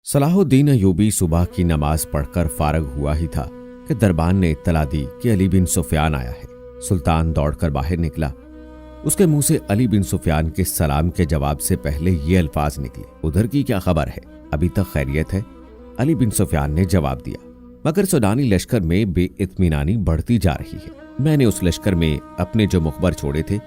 सलाहुद्दीन अयूबी सुबह की नमाज पढ़कर फारग हुआ ही था कि दरबान ने इत्तला दी कि अली बिन सुफियान आया है। सुल्तान दौड़कर बाहर निकला। उसके मुंह से अली बिन सुफियान के सलाम के जवाब से पहले ये अल्फाज निकले, उधर की क्या खबर है, अभी तक खैरियत है? अली बिन सुफियान ने जवाब दिया, मगर सूडानी लश्कर में बेइत्मीनानी बढ़ती जा रही है। मैंने उस लश्कर में अपने जो मुखबर छोड़े थे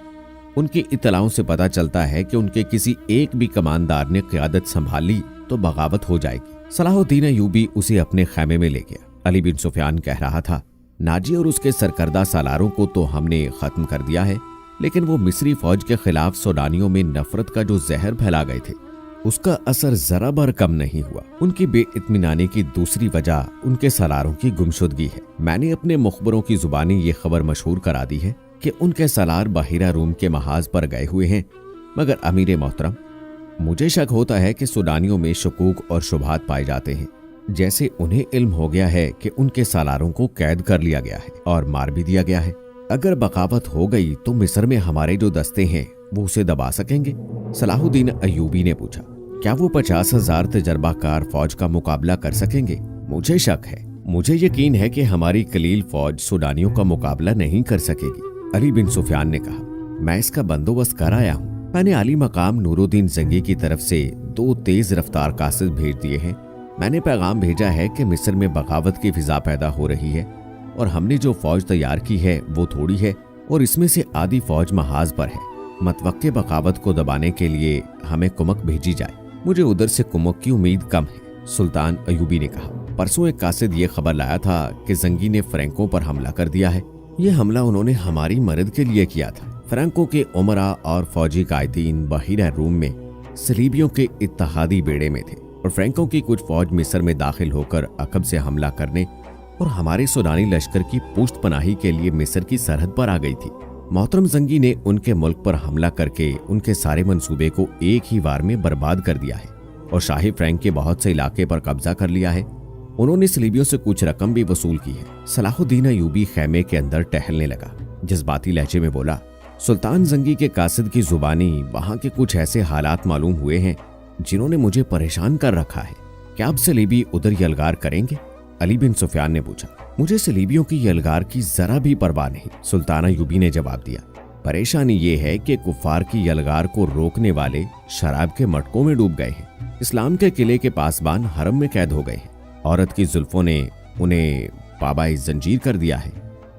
उनकी इत्तलाओं से पता चलता है कि उनके किसी एक भी कमानदार ने क़यादत संभाल ली तो बगावत हो जाएगी। सलाहुद्दीन अयूबी उसे अपने खैमे में ले गया। अली बिन सुफियान कह रहा था, नाजी और उसके सरकर्दा सालारों को तो हमने खत्म कर दिया है, लेकिन वो मिस्री फौज के खिलाफ सूडानियों में नफरत का जो जहर फैला गए थे उसका असर जरा बर कम नहीं हुआ। उनकी बेइत्मीनानी की दूसरी वजह उनके सलारों की गुमशुदगी है। मैंने अपने मुखबरों की जुबानी ये खबर मशहूर करा दी है कि उनके सलार बाहिरा रूम के महाज पर गए हुए हैं, मगर अमीर मोहतरम, मुझे शक होता है कि सूडानियों में शकूक और शुबहात पाए जाते हैं, जैसे उन्हें इल्म हो गया है कि उनके सालारों को कैद कर लिया गया है और मार भी दिया गया है। अगर बगावत हो गई तो मिस्र में हमारे जो दस्ते हैं वो उसे दबा सकेंगे? सलाहुद्दीन अयूबी ने पूछा, क्या वो 50,000 तजर्बाकार फौज का मुकाबला कर सकेंगे? मुझे शक है। मुझे यकीन है कि हमारी कलील फौज सूडानियों का मुकाबला नहीं कर सकेगी। अली बिन सुफियान ने कहा, मैं इसका बंदोबस्त कर आया हूँ। मैंने आली मकाम नूरुद्दीन जंगी की तरफ से 2 तेज रफ्तार कासिद भेज दिए हैं। मैंने पैगाम भेजा है कि मिस्र में बगावत की फिजा पैदा हो रही है और हमने जो फौज तैयार की है वो थोड़ी है और इसमें से आधी फौज महाज पर है। मतवक्के बगावत को दबाने के लिए हमें कुमक भेजी जाए। मुझे उधर से कुमक की उम्मीद कम है। सुल्तान अयूबी ने कहा, परसों एक कासिद ये खबर लाया था कि जंगी ने फ्रैंकों पर हमला कर दिया है। ये हमला उन्होंने हमारी मदद के लिए किया था। फ्रैंकों के उमरा और फौजी कायदीन बाहिरा रूम में सलीबियों के इत्तहादी बेड़े में थे और फ्रैंकों की कुछ फौज मिस्र में दाखिल होकर अकब से हमला करने और हमारे सूडानी लश्कर की पुश्त पनाही के लिए मिस्र की सरहद पर आ गई थी। मोहतरम जंगी ने उनके मुल्क पर हमला करके उनके सारे मंसूबे को एक ही वार में बर्बाद कर दिया है और शाही फ्रैंक के बहुत से इलाके पर कब्जा कर लिया है। उन्होंने सलीबियों से कुछ रकम भी वसूल की है। सलाहुद्दीन अयूबी खैमे के अंदर टहलने लगा। जज्बाती लहजे में बोला, सुल्तान जंगी के कासिद की जुबानी वहां के कुछ ऐसे हालात मालूम हुए हैं जिन्होंने मुझे परेशान कर रखा है। क्या आप सलीबी उधर यलगार करेंगे? अली बिन सुफियान ने पूछा। मुझे सलीबियों की यलगार की जरा भी परवाह नहीं, सुल्तान अयूबी ने जवाब दिया। परेशानी ये है कि कुफार की यलगार को रोकने वाले शराब के मटकों में डूब गए हैं। इस्लाम के किले के पासबान हरम में कैद हो गए हैं। औरत की जुल्फों ने उन्हें पाबाई जंजीर कर दिया है।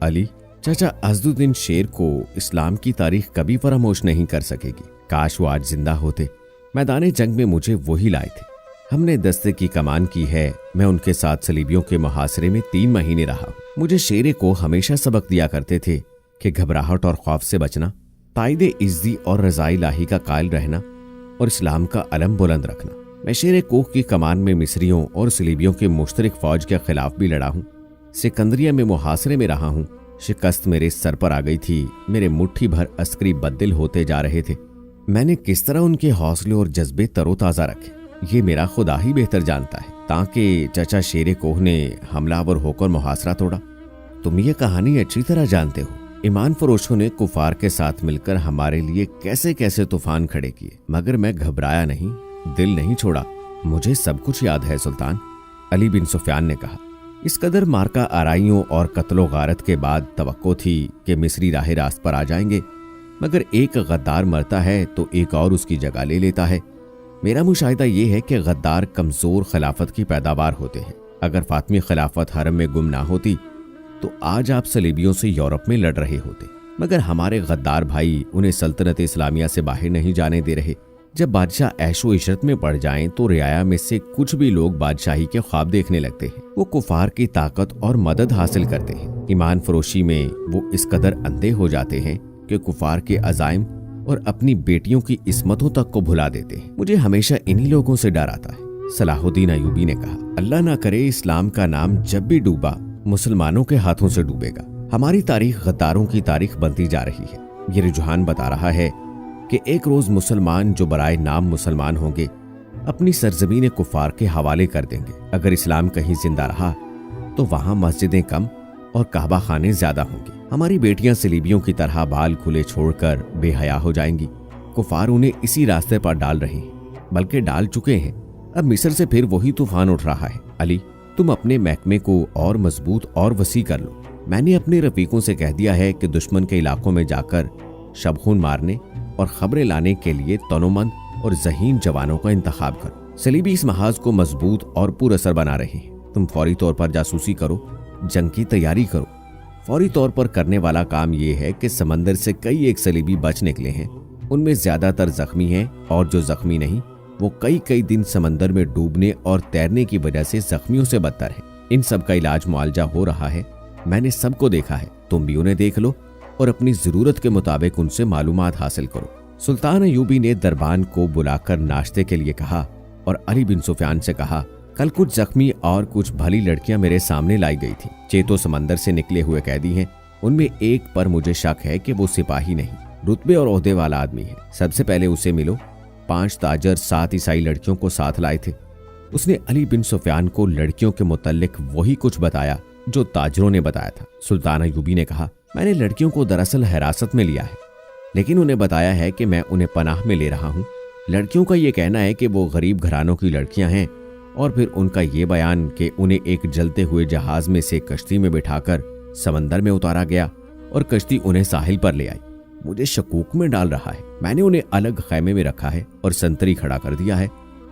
अली चाचा, अज़दुद्दीन शेर को इस्लाम की तारीख कभी फरामोश नहीं कर सकेगी। काश वो आज जिंदा होते। मैदाने जंग में मुझे वही लाए थे। हमने दस्ते की कमान की है। मैं उनके साथ सलीबियों के मुहासरे में 3 महीने रहा। मुझे शेरे को हमेशा सबक दिया करते थे कि घबराहट और खौफ से बचना, ताइदे इज्जी और रज़ा इलाही का कायल रहना और इस्लाम का अलम बुलंद रखना। मैं शेरे कोह की कमान में मिस्रियों और सलीबियों के मुश्तरक फौज के खिलाफ भी लड़ा हूँ। सिकंदरिया में मुहासरे में रहा हूँ। शिकस्त मेरे सर पर आ गई थी। मेरे मुट्ठी भर अस्करी बद्दिल होते जा रहे थे। मैंने किस तरह उनके हौसले और जज्बे तरोताज़ा रखे ये मेरा खुदा ही बेहतर जानता है। ताकि चाचा शेरे कोह ने हमलावर होकर मुहासरा तोड़ा। तुम ये कहानी अच्छी तरह जानते हो। ईमान फरोशों ने कुफार के साथ मिलकर हमारे लिए कैसे कैसे तूफान खड़े किए, मगर मैं घबराया नहीं, दिल नहीं छोड़ा। मुझे सब कुछ याद है सुल्तान, अली बिन सुफियान ने कहा। इस कदर मार्का आराइयों और कत्लो गारत के बाद तवक्को थी कि मिस्री राह रास्त पर आ जाएंगे, मगर एक गद्दार मरता है तो एक और उसकी जगह ले लेता है। मेरा मुशाहिदा ये है कि गद्दार कमजोर खिलाफत की पैदावार होते हैं। अगर फातमी खिलाफत हरम में गुम ना होती तो आज आप सलीबियों से यूरोप में लड़ रहे होते, मगर हमारे गद्दार भाई उन्हें सल्तनत इस्लामिया से बाहर नहीं जाने दे रहे। जब बादशाह ऐशो इशरत में पड़ जाएं तो रियाया में से कुछ भी लोग बादशाही के ख्वाब देखने लगते हैं। वो कुफार की ताकत और मदद हासिल करते हैं। ईमान फरोशी में वो इस कदर अंधे हो जाते हैं कि कुफार के अजाइम और अपनी बेटियों की इस्मतों तक को भुला देते हैं। मुझे हमेशा इन्हीं लोगों से डर आता है। सलाहुद्दीन अयूबी ने कहा, अल्लाह ना करे इस्लाम का नाम जब भी डूबा मुसलमानों के हाथों से डूबेगा। हमारी तारीख गद्दारों की तारीख बनती जा रही है। ये रुझान बता रहा है कि एक रोज मुसलमान जो बराए नाम मुसलमान होंगे अपनी सरजमीन कुफार के हवाले कर देंगे। अगर इस्लाम कहीं जिंदा रहा तो वहां मस्जिदें कम और कहबा खाने ज्यादा होंगे। हमारी बेटियां सलीबियों की तरह बाल खुले छोड़कर बेहया हो जाएंगी। कुफार उन्हें इसी रास्ते पर डाल रहे हैं, बल्कि डाल चुके हैं। अब मिस्र से फिर वही तूफान उठ रहा है। अली, तुम अपने महकमे को और मजबूत और वसी कर लो। मैंने अपने रफीकों से कह दिया है कि दुश्मन के इलाकों में जाकर शबखून मारने और खबरें लाने के लिए तनोमंद और ज़हीन जवानों का इंतखाब करो। सलीबी इस महाज को मजबूत और पुरअसर बना रहे हैं। तुम फौरी तौर पर जासूसी करो, जंग की तैयारी करो। फौरी तौर पर करने वाला काम यह है कि समंदर से कई एक सलीबी बच निकले हैं। उनमें ज्यादातर जख्मी हैं और जो जख्मी नहीं वो कई कई दिन समंदर में डूबने और तैरने की वजह से जख्मियों से बदतर है। इन सब का इलाज मुआवजा हो रहा है। मैंने सबको देखा है, तुम भी उन्हें देख लो और अपनी जरूरत के मुताबिक उनसे मालूमात हासिल करो। सुल्तान अयूबी ने दरबान को बुलाकर नाश्ते के लिए कहा और अली बिन सुफियान से कहा, कल कुछ जख्मी और कुछ भली लड़कियां मेरे सामने लाई गई थी। चेतो समंदर से निकले हुए कैदी हैं। उनमें एक पर मुझे शक है कि वो सिपाही नहीं, रुतबे और ओहदे वाला आदमी है। सबसे पहले उसे मिलो। 5 ताजर 7 ईसाई लड़कियों को साथ लाए थे। उसने अली बिन सुफियान को लड़कियों के मुतल्लिक वही कुछ बताया जो ताजरों ने बताया था। सुल्तान अयूबी ने कहा, मैंने लड़कियों को दरअसल हिरासत में लिया है, लेकिन उन्हें बताया है कि मैं उन्हें पनाह में ले रहा हूँ। लड़कियों का ये कहना है कि वो गरीब घरानों की लड़कियां हैं और फिर उनका ये बयान कि उन्हें एक जलते हुए जहाज में से कश्ती में बिठाकर समंदर में उतारा गया और कश्ती उन्हें साहिल पर ले आई, मुझे शकूक में डाल रहा है। मैंने उन्हें अलग खैमे में रखा है और संतरी खड़ा कर दिया है।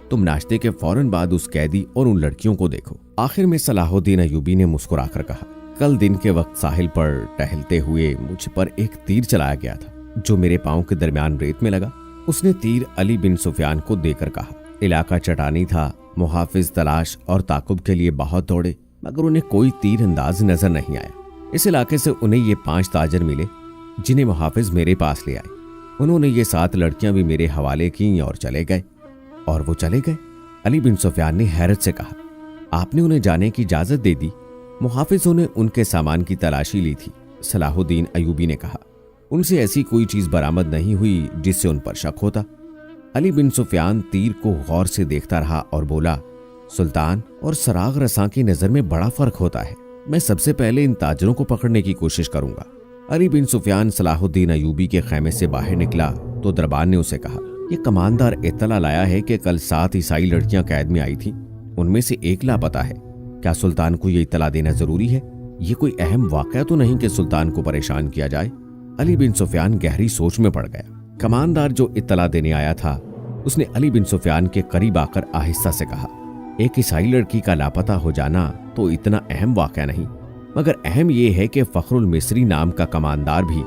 तुम नाश्ते के फौरन बाद उस कैदी और उन लड़कियों को देखो। आखिर में सलाहुद्दीन अयूबी ने मुस्कुराकर कहा, कल दिन के वक्त साहिल पर टहलते हुए मुझ पर एक तीर चलाया गया था जो मेरे पांव के दरमियान रेत में लगा। उसने तीर अली बिन सुफियान को देकर कहा, इलाका चटानी था। मुहाफिज तलाश और ताकुब के लिए बहुत दौड़े मगर उन्हें कोई तीर अंदाज नजर नहीं आया। इस इलाके से उन्हें ये 5 ताजर मिले जिन्हें मुहाफिज मेरे पास ले आए। उन्होंने ये 7 लड़कियां भी मेरे हवाले की और चले गए। और वो चले गए? अली बिन सुफियान ने हैरत से कहा, आपने उन्हें जाने की इजाजत दे दी? मुहाफिजों ने उनके सामान की तलाशी ली थी। सलाहुद्दीन अयूबी ने कहा, उनसे ऐसी कोई चीज बरामद नहीं हुई जिससे उन पर शक होता। अली बिन सुफियान तीर को गौर से देखता रहा और बोला, सुल्तान और सराग रसां की नजर में बड़ा फर्क होता है। मैं सबसे पहले इन ताजरों को पकड़ने की कोशिश करूंगा। अली बिन सुफियान सलाहुद्दीन अयूबी के खैमे से बाहर निकला तो दरबान ने उसे कहा, यह कमानदार इत्तला लाया है कि कल 7 ईसाई लड़कियां कैद में आई थी, उनमें से एक लापता है। क्या सुल्तान को यह इत्तला देना जरूरी है? ये कोई अहम वाकया तो नहीं कि सुल्तान को परेशान किया जाए? अली बिन सुफियान गहरी सोच में पड़ गया। कमानदार जो इत्तला देने आया था उसने अली बिन सुफियान के करीब आकर आहिस्ता से कहा, एक ईसाई लड़की का लापता हो जाना तो इतना अहम वाकया नहीं, मगर अहम यह है कि फखरुल मिस्री नाम का कमानदार भी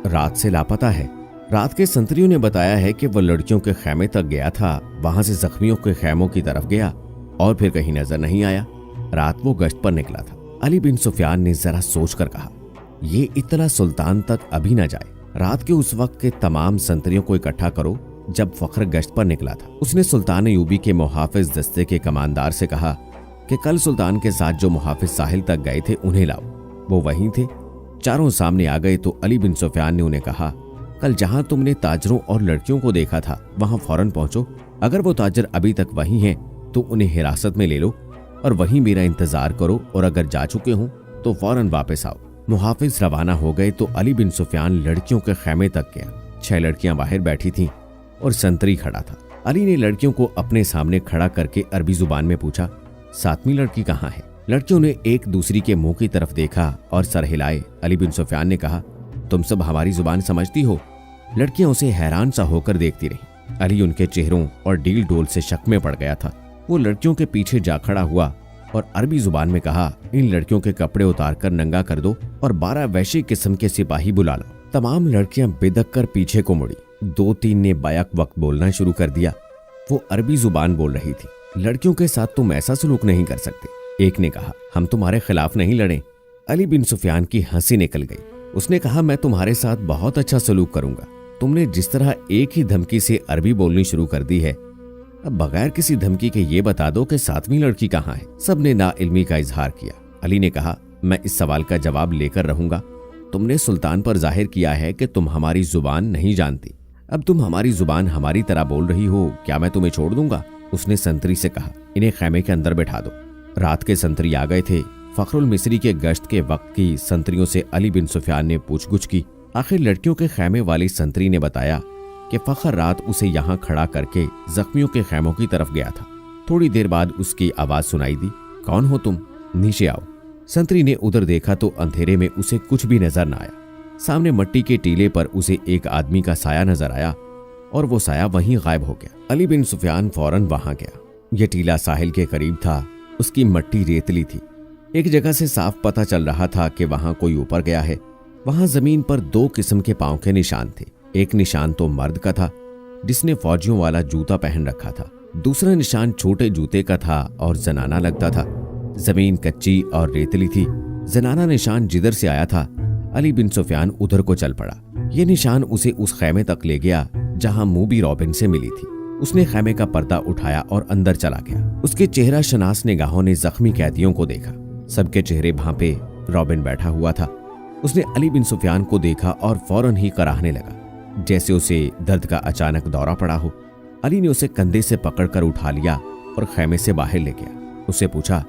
रात से लापता है। रात के संतरियों ने बताया है कि वह लड़कियों के खैमे तक गया था, वहां से जख्मियों के खैमों की तरफ गया और फिर कहीं नजर नहीं आया। रात वो गश्त पर निकला था। अली बिन सुफियान ने जरा सोचकर कहा, ये इत्तला सुल्तान तक अभी न जाए। रात के उस वक्त के तमाम संतरियों को इकट्ठा करो जब फखर गश्त पर निकला था। उसने सुल्तान अयूबी के मुहाफिज दस्ते के कमानदार से कहा कि कल सुल्तान के साथ जो मुहाफिज साहिल तक गए थे उन्हें लाओ। वो वहीं थे। चारों सामने आ गए तो अली बिन सुफियान ने उन्हें कहा, कल जहां तुमने ताजरों और लड़कियों को देखा था वहां फौरन पहुंचो। अगर वो ताजर अभी तक वहीं हैं तो उन्हें हिरासत में ले लो और वहीं मेरा इंतजार करो, और अगर जा चुके हों तो फौरन वापस आओ। मुहाफिज रवाना हो गए तो अली बिन सुफियान लड़कियों के खैमे तक गया। 6 लड़कियां बाहर बैठी थीं और संतरी खड़ा था। अली ने लड़कियों को अपने सामने खड़ा करके अरबी जुबान में पूछा, 7वीं लड़की कहाँ है? लड़कियों ने एक दूसरी के मुंह की तरफ देखा और सर हिलाए। अली बिन सुफियान ने कहा, तुम सब हमारी जुबान समझती हो? लड़कियां उसे हैरान सा होकर देखती रही। अली उनके चेहरों और डील डोल से शक में पड़ गया था। वो लड़कियों के पीछे जा खड़ा हुआ और अरबी जुबान में कहा, इन लड़कियों के कपड़े उतार कर नंगा कर दो और 12 वैश्य किस्म के सिपाही बुला लो। तमाम लड़कियां बिदक कर पीछे को मुड़ी। 2-3 ने बायक वक्त बोलना शुरू कर दिया। वो अरबी जुबान बोल रही थी। लड़कियों के साथ तुम ऐसा सलूक नहीं कर सकते। एक ने कहा, हम तुम्हारे खिलाफ नहीं लड़े। अली बिन सुफियान की हंसी निकल गई। उसने कहा, मैं तुम्हारे साथ बहुत अच्छा सलूक करूंगा। तुमने जिस तरह एक ही धमकी से अरबी बोलनी शुरू कर दी है, अब बगैर किसी धमकी के ये बता दो कि 7वीं लड़की कहाँ है। सबने नाइल्मी का इजहार किया। अली ने कहा, मैं इस सवाल का जवाब लेकर रहूंगा। तुमने सुल्तान पर जाहिर किया है कि तुम हमारी जुबान नहीं जानती। अब तुम हमारी जुबान हमारी तरह बोल रही हो, क्या मैं तुम्हें छोड़ दूंगा? उसने संतरी से कहा, इन्हें खैमे के अंदर बैठा दो। रात के संतरी आ गए थे। फखरुल मिस्री के गश्त के वक्त की संतरियों से अली बिन सुफियान ने पूछगुछ की। आखिर लड़कियों के खैमे वाली संतरी ने बताया कि फखर रात उसे यहाँ खड़ा करके जख्मियों के खैमों की तरफ गया था। थोड़ी देर बाद उसकी आवाज सुनाई दी, कौन हो तुम, नीचे आओ। संतरी ने उधर देखा तो अंधेरे में उसे कुछ भी नजर न आया। सामने मट्टी के टीले पर उसे एक आदमी का साया नजर आया और वो साया वहीं गायब हो गया। अली बिन सुफियान फौरन वहां गया। यह टीला साहिल के करीब था। उसकी मट्टी रेतली थी। एक जगह से साफ पता चल रहा था कि वहां कोई ऊपर गया है। वहां जमीन पर 2 किस्म के पांव के निशान थे। एक निशान तो मर्द का था जिसने फौजियों वाला जूता पहन रखा था। दूसरा निशान छोटे जूते का था और जनाना लगता था। जमीन कच्ची और रेतली थी। जनाना निशान जिधर से आया था अली बिन सुफियान उधर को चल पड़ा। यह निशान उसे उस खैमे तक ले गया जहां मूबी रॉबिन से मिली थी। उसने खैमे का पर्दा उठाया और अंदर चला गया। उसके चेहरा शनास निगाहों ने जख्मी कैदियों को देखा। सबके चेहरे भांपे। रॉबिन बैठा हुआ था। उसने अली बिन सुफियान को देखा और फौरन ही कराहने लगा, जैसे उसे दर्द का अचानक दौरा पड़ा हो। अली ने उसे कंधे से पकड़कर उठा लिया और खैमे से बाहर ले गया। उससे पूछा,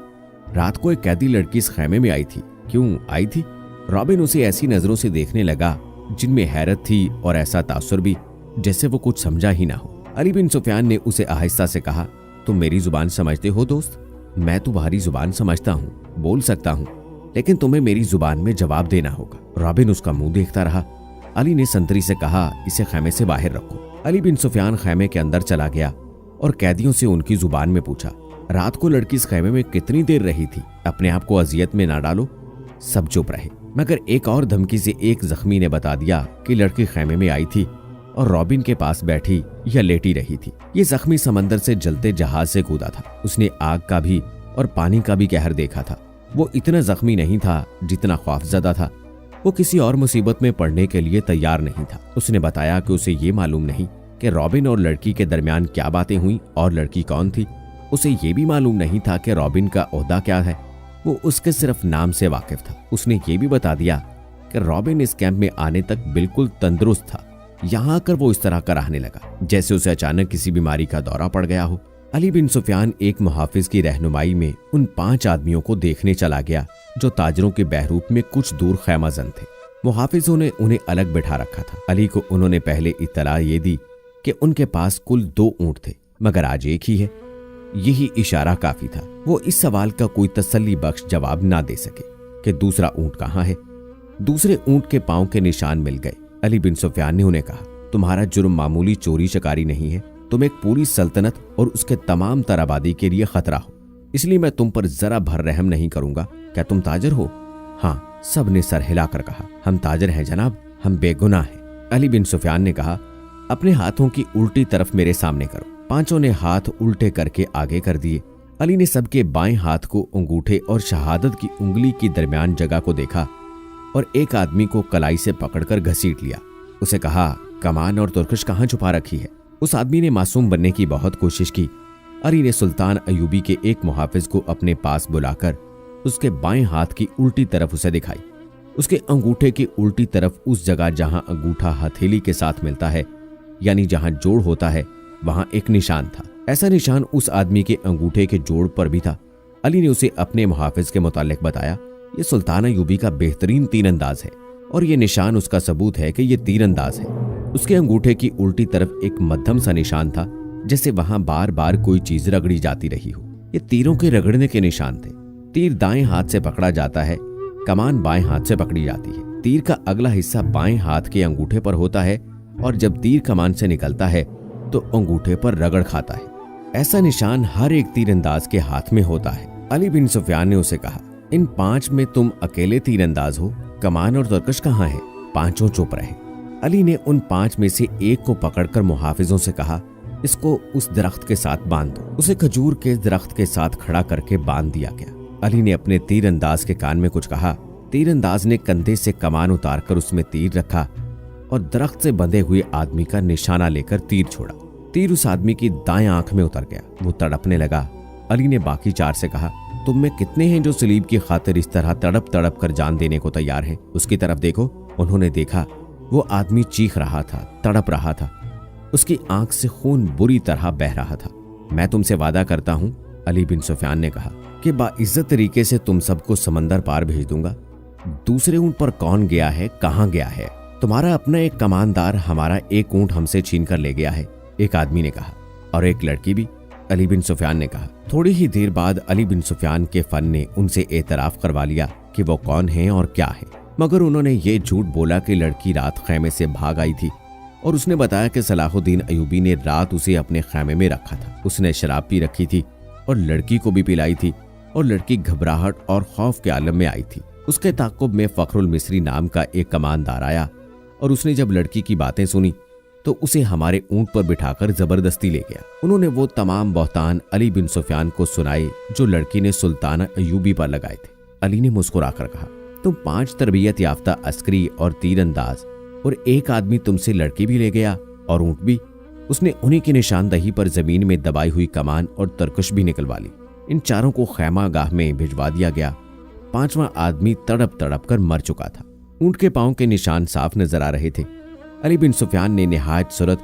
रात को एक कैदी लड़की इस खैमे में आई थी, क्यों आई थी? रॉबिन उसे ऐसी नजरों से देखने लगा जिनमें हैरत थी और ऐसा तासुर भी जैसे वो कुछ समझा ही ना हो। अली बिन सुफियान ने उसे आहिस्ता से कहा, तुम मेरी जुबान समझते हो दोस्त? मैं तुम्हारी जुबान समझता हूँ, बोल सकता हूँ, लेकिन तुम्हें मेरी जुबान में जवाब देना होगा। रॉबिन उसका मुंह देखता रहा। अली ने संतरी से कहा, इसे खैमे से बाहर रखो। अली बिन सुफियान खैमे के अंदर चला गया और कैदियों से उनकी जुबान में पूछा, रात को लड़की इस खैमे में कितनी देर रही थी? अपने आप को अजियत में ना डालो। सब चुप रहे, मगर एक और धमकी से एक जख्मी ने बता दिया कि लड़की खैमे में आई थी और रॉबिन के पास बैठी या लेटी रही थी। ये जख्मी समंदर से जलते जहाज से कूदा था। उसने आग का भी और पानी का भी कहर देखा था। वो इतना जख्मी नहीं था जितना खौफजदा था। वो किसी और मुसीबत में पड़ने के लिए तैयार नहीं था। उसने बताया कि उसे ये मालूम नहीं कि रॉबिन और लड़की के दरमियान क्या बातें हुई और लड़की कौन थी। उसे ये भी मालूम नहीं था कि रॉबिन का ओहदा क्या है। वो उसके सिर्फ नाम से वाकिफ था। उसने ये भी बता दिया कि रॉबिन इस कैंप में आने तक बिल्कुल तंदुरुस्त था। यहाँ आकर वो इस तरह कराहने लगा जैसे उसे अचानक किसी बीमारी का दौरा पड़ गया हो। अली बिन सुफियान एक मुहाफिज की रहनुमाई में उन 5 आदमियों को देखने चला गया जो ताजरों के बहरूप में कुछ दूर खैमाजन थे। मुहाफिजों ने उन्हें अलग बैठा रखा था। अली को उन्होंने पहले इत्तला ये दी कि उनके पास कुल 2 ऊंट थे, मगर आज एक ही है। यही इशारा काफी था। वो इस सवाल का कोई तसल्ली बख्श जवाब ना दे सके कि दूसरा ऊंट कहाँ है। दूसरे ऊंट के पांव के निशान मिल गए। अली बिन सुफियान ने उन्हें कहा, तुम्हारा जुर्म मामूली चोरी चकारी नहीं है, तुम एक पूरी सल्तनत और उसके तमाम तराबादी के लिए खतरा हो, इसलिए मैं तुम पर जरा भर रहम नहीं करूंगा। क्या तुम ताजर हो? हाँ, सब ने सर हिलाकर कहा, हम ताजर हैं जनाब, हम बेगुनाह हैं। अली बिन सुफियान ने कहा, अपने हाथों की उल्टी तरफ मेरे सामने करो। 5 ने हाथ उल्टे करके आगे कर दिए। अली ने सबके बाएं हाथ को अंगूठे और शहादत की उंगली की दरमियान जगह को देखा और एक आदमी को कलाई से पकड़कर घसीट लिया। उसे कहा, कमान और तुर्कश कहाँ छुपा रखी है? उस आदमी ने मासूम बनने की बहुत कोशिश की। अली ने सुल्तान अयूबी के एक मुहाफिज को अपने पास बुलाकर उसके बाएं हाथ की उल्टी तरफ उसे दिखाई। उसके अंगूठे की उल्टी तरफ उस जगह जहां अंगूठा हथेली के साथ मिलता है, यानी जहां जोड़ होता है, वहां एक निशान था। ऐसा निशान उस आदमी के अंगूठे के जोड़ पर भी था। अली ने उसे अपने मुहाफिज के मुतालिक बताया, ये सुल्तान अयूबी का बेहतरीन तीरंदाज है और ये निशान उसका सबूत है कि ये तीरंदाज है। उसके अंगूठे की उल्टी तरफ एक मध्यम सा निशान था, जैसे वहां बार बार कोई चीज रगड़ी जाती रही हो। ये तीरों के रगड़ने के निशान थे। तीर दाएं हाथ से पकड़ा जाता है, कमान बाएं हाथ से पकड़ी जाती है। तीर का अगला हिस्सा बाएं हाथ के अंगूठे पर होता है और जब तीर कमान से निकलता है तो अंगूठे पर रगड़ खाता है। ऐसा निशान हर एक तीरंदाज के हाथ में होता है। अली बिन सुफियान ने उसे कहा, इन 5 में तुम अकेले तीरंदाज हो, कमान और तुर्कश कहाँ है? 5 चुप रहे। अली ने उन 5 में से एक को पकड़कर मुहाफिजों से कहा, इसको उस दरख्त के साथ बांध दो। उसे खजूर के दरख्त के साथ खड़ा करके बांध दिया गया। अली ने अपने तीरंदाज के कान में कुछ कहा। तीरंदाज ने कंधे से कमान उतारकर उसमें तीर रखा और दरख्त से बंधे हुए आदमी का निशाना लेकर तीर छोड़ा। तीर उस आदमी की दाएं आंख में उतर गया। वो तड़पने लगा। अली ने बाकी 4 से कहा, तुम में कितने हैं जो सलीब की खातिर इस तरह तड़प तड़प कर जान देने को तैयार हैं? उसकी तरफ देखो। उन्होंने देखा, वो आदमी चीख रहा था, तड़प रहा था। उसकी आंख से खून बुरी तरह बह रहा था। मैं तुमसे वादा करता हूं, अली बिन सुफियान ने कहा, कि बाइज्जत तरीके से तुम सबको समंदर पार भेज दूंगा। दूसरे ऊंट पर कौन गया है, कहां गया है? तुम्हारा अपना एक कमानदार हमारा एक ऊंट हमसे छीन कर ले गया है, एक आदमी ने कहा। और एक लड़की भी? अली बिन सुफियान ने कहा। थोड़ी ही देर बाद अली बिन सुफियान के फन ने उनसे एतराफ करवा लिया कि वो कौन है और क्या है, मगर उन्होंने ये झूठ बोला कि लड़की रात खैमे से भाग आई थी और उसने बताया कि सलाहुद्दीन अयूबी ने रात उसे अपने खैमे में रखा था। उसने शराब पी रखी थी और लड़की को भी पिलाई थी और लड़की घबराहट और खौफ के आलम में आई थी। उसके ताक़ुब में फखरुल मिस्री नाम का एक कमानदार आया और उसने जब लड़की की बातें सुनी तो उसे हमारे ऊंट पर बिठाकर जबरदस्ती ले गया। उन्होंने वो तमाम बहतान अली बिन सुफियान को सुनाए जो लड़की ने सुल्ताना अयूबी पर लगाए थे। अली ने मुस्कुराकर कहा, तुम 5 तरबियत याफ्ता अस्करी और तीरंदाज और एक आदमी तुमसे लड़की भी ले गया और ऊंट भी। उसने उन्हीं की निशानदही पर जमीन में दबाई हुई कमान और तरकश भी निकलवा ली। इन चारों को खैमा गाह में भिजवा दिया गया। 5वां आदमी तड़प तड़प कर मर चुका था। ऊंट के पांव के निशान साफ नजर आ रहे थे। अली बिन सुफियान ने निहायत सूरत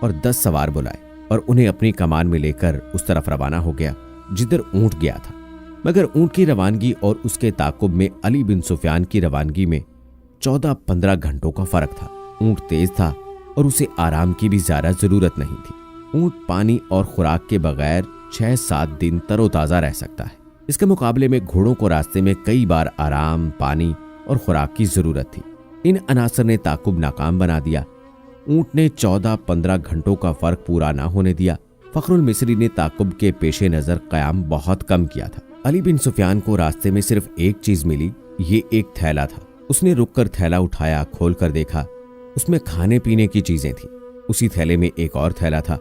और 10 सवार बुलाए और उन्हें अपनी कमान में लेकर उस तरफ रवाना हो गया जिधर ऊंट गया था। मगर ऊंट की रवानगी और उसके ताकुब में अली बिन सुफियान की रवानगी में 14-15 घंटों का फर्क था। ऊंट तेज था और उसे आराम की भी ज्यादा जरूरत नहीं थी। ऊंट पानी और खुराक के बगैर 6-7 दिन तरोताजा रह सकता है। इसके मुकाबले में घोड़ों को रास्ते में कई बार आराम, पानी और खुराक की जरूरत थी। इन अनासर ने ताकुब नाकाम बना दिया। ऊंट ने 14-15 घंटों का फर्क पूरा ना होने दिया। फखरुल मिस्री ने ताकुब के पेशे नजर कयाम बहुत कम किया था। अली बिन सुफियान को रास्ते में सिर्फ एक चीज मिली, ये एक थैला था। उसने रुककर थैला उठाया, खोल कर देखा, उसमें खाने पीने की चीजें थी। उसी थैले में एक और थैला था,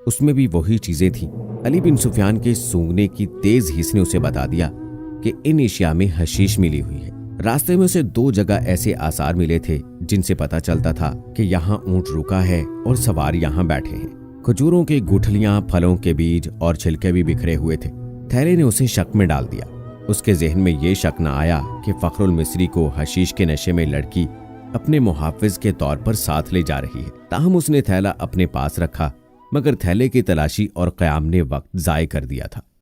उसमें भी वही चीजें थी। अली बिन सुफियान के सूंघने की तेज हिस्स ने उसे बता दिया कि इन एशिया में हशीश मिली हुई है। रास्ते में उसे 2 जगह ऐसे आसार मिले थे जिनसे पता चलता था कि यहाँ ऊंट रुका है और सवार यहाँ बैठे हैं। खजूरों की गुठलियां, फलों के बीज और छिलके भी बिखरे हुए थे। थैले ने उसे शक में डाल दिया। उसके जहन में ये शक न आया कि फखरुल मिस्री को हशीश के नशे में लड़की अपने मुहाफिज के तौर पर साथ ले जा रही है। ताहम उसने थैला अपने पास रखा, मगर थैले की तलाशी और कयाम ने वक्त जाय कर दिया था।